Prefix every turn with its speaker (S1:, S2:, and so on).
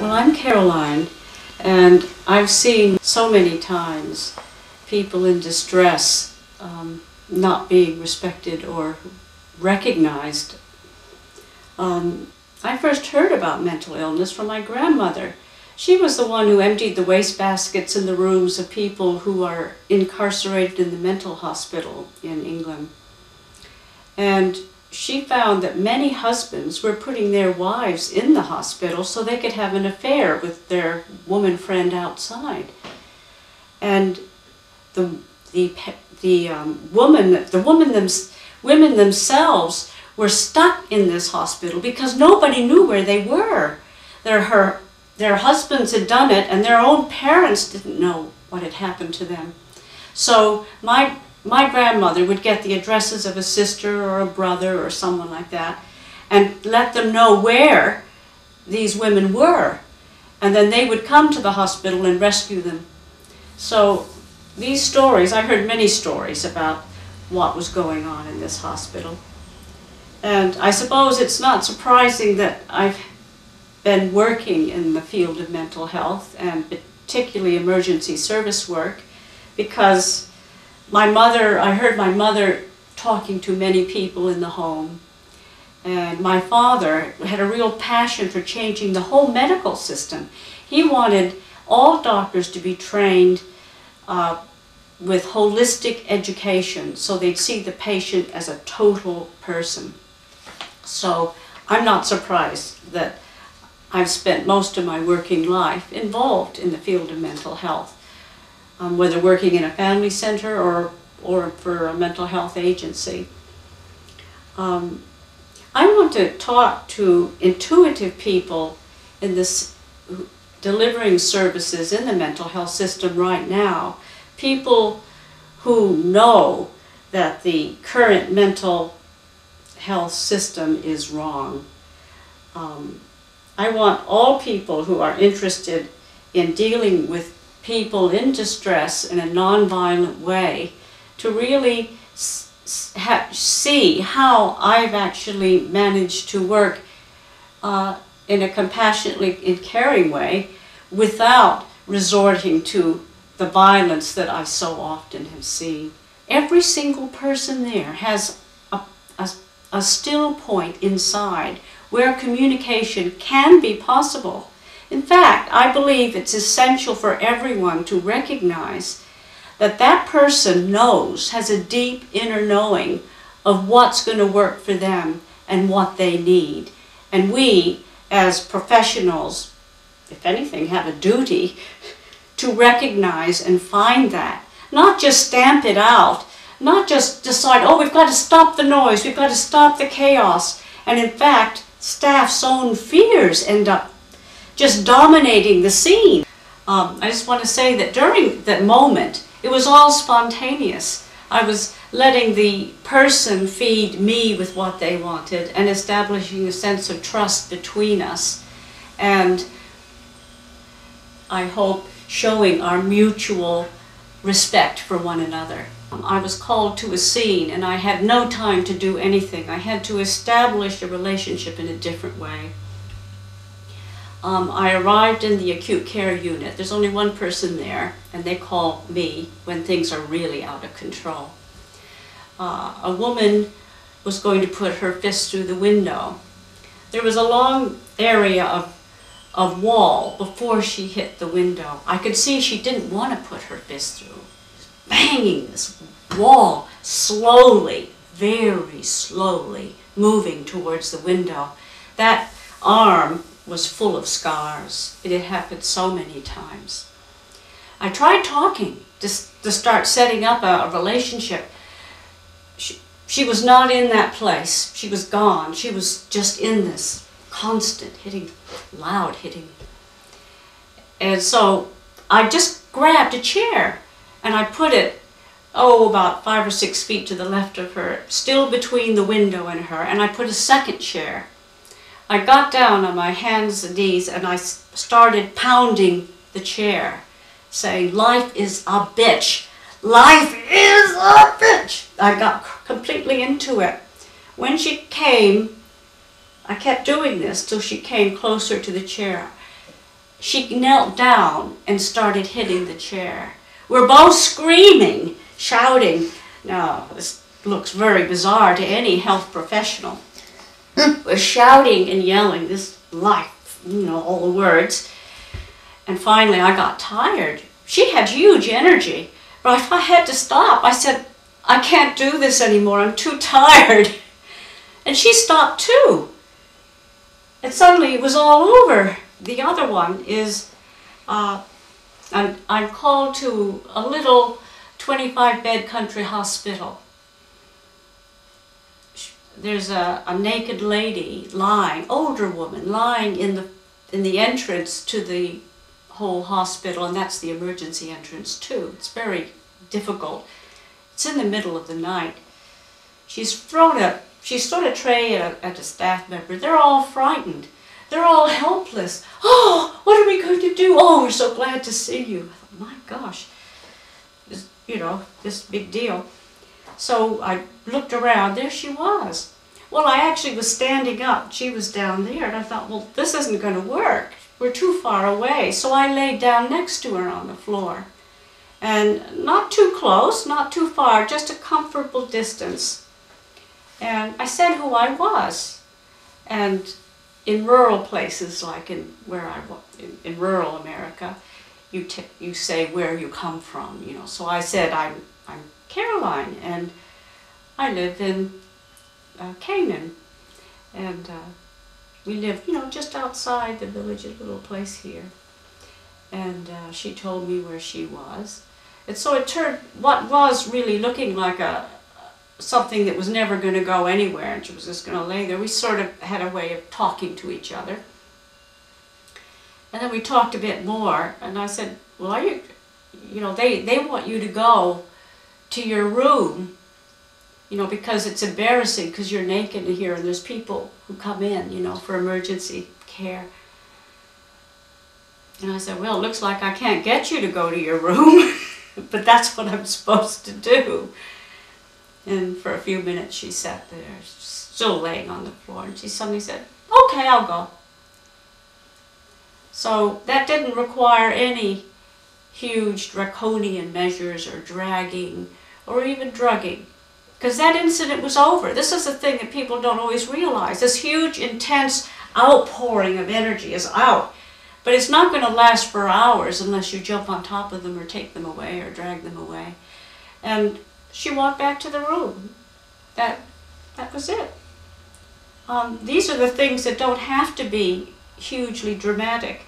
S1: Well, I'm Caroline, and I've seen so many times people in distress not being respected or recognized. I first heard about mental illness from my grandmother. She was the one who emptied the wastebaskets in the rooms of people who are incarcerated in the mental hospital in England. And she found that many husbands were putting their wives in the hospital so they could have an affair with their woman friend outside. And women themselves were stuck in this hospital because nobody knew where they were. Their husbands had done it, and their own parents didn't know what had happened to them. So my grandmother would get the addresses of a sister or a brother or someone like that and let them know where these women were. And then they would come to the hospital and rescue them. So these stories, I heard many stories about what was going on in this hospital. And I suppose it's not surprising that I've been working in the field of mental health and particularly emergency service work, because I heard my mother talking to many people in the home, and my father had a real passion for changing the whole medical system. He wanted all doctors to be trained with holistic education, so they'd see the patient as a total person. So I'm not surprised that I've spent most of my working life involved in the field of mental health, whether working in a family center or for a mental health agency. I want to talk to intuitive people in this delivering services in the mental health system right now, people who know that the current mental health system is wrong. I want all people who are interested in dealing with people in distress in a nonviolent way to really see how I've actually managed to work in a compassionately and caring way without resorting to the violence that I so often have seen. Every single person there has a still point inside where communication can be possible. In fact, I believe it's essential for everyone to recognize that that person has a deep inner knowing of what's going to work for them and what they need. And we, as professionals, if anything, have a duty to recognize and find that. Not just stamp it out, not just decide, oh, we've got to stop the noise, we've got to stop the chaos. And in fact, staff's own fears end up just dominating the scene. I just want to say that during that moment, it was all spontaneous. I was letting the person feed me with what they wanted and establishing a sense of trust between us. And I hope showing our mutual respect for one another. I was called to a scene and I had no time to do anything. I had to establish a relationship in a different way. I arrived in the acute care unit. There's only one person there, and they call me when things are really out of control. A woman was going to put her fist through the window. There was a long area of wall before she hit the window. I could see she didn't want to put her fist through. Banging this wall slowly, very slowly, moving towards the window. That arm was full of scars. It had happened so many times. I tried talking to start setting up a relationship. She was not in that place. She was gone. She was just in this constant hitting, loud hitting. And so I just grabbed a chair and I put it, about 5 or 6 feet to the left of her, still between the window and her, and I put a second chair. I got down on my hands and knees and I started pounding the chair, saying, "Life is a bitch. Life is a bitch." I got completely into it. When she came, I kept doing this till she came closer to the chair. she knelt down and started hitting the chair. We're both screaming, shouting. Now, this looks very bizarre to any health professional. We're shouting and yelling this life, you know, all the words. And finally I got tired. She had huge energy, but if I had to stop, I said, I can't do this anymore, I'm too tired. And she stopped too. And suddenly it was all over. The other one is, I'm called to a little 25-bed country hospital. There's a naked lady lying, older woman, lying in the entrance to the whole hospital, and that's the emergency entrance too. It's very difficult. It's in the middle of the night. She's thrown a tray at a staff member. They're all frightened. They're all helpless. Oh, what are we going to do? Oh, we're so glad to see you. I thought, my gosh, this, you know, this big deal. So I looked around, there she was. Well, I actually was standing up, she was down there, and I thought, well, this isn't going to work. We're too far away. So I laid down next to her on the floor. And not too close, not too far, just a comfortable distance. And I said who I was. And in rural places, like in rural America, you say where you come from, you know. So I said I'm Caroline, and I live in Canaan, and we live, you know, just outside the village, a little place here. And she told me where she was, and so it turned what was really looking like something that was never going to go anywhere, and she was just going to lay there. We sort of had a way of talking to each other, and then we talked a bit more. And I said, "Well, are you know, they want you to go to your room, you know, because it's embarrassing because you're naked here and there's people who come in, you know, for emergency care." And I said, "Well, it looks like I can't get you to go to your room, but that's what I'm supposed to do." And for a few minutes she sat there, still laying on the floor, and she suddenly said, "Okay, I'll go." So that didn't require any huge draconian measures or dragging or even drugging, because that incident was over. This is the thing that people don't always realize. This huge, intense outpouring of energy is out, but it's not going to last for hours unless you jump on top of them or take them away or drag them away. And she walked back to the room. That was it. These are the things that don't have to be hugely dramatic.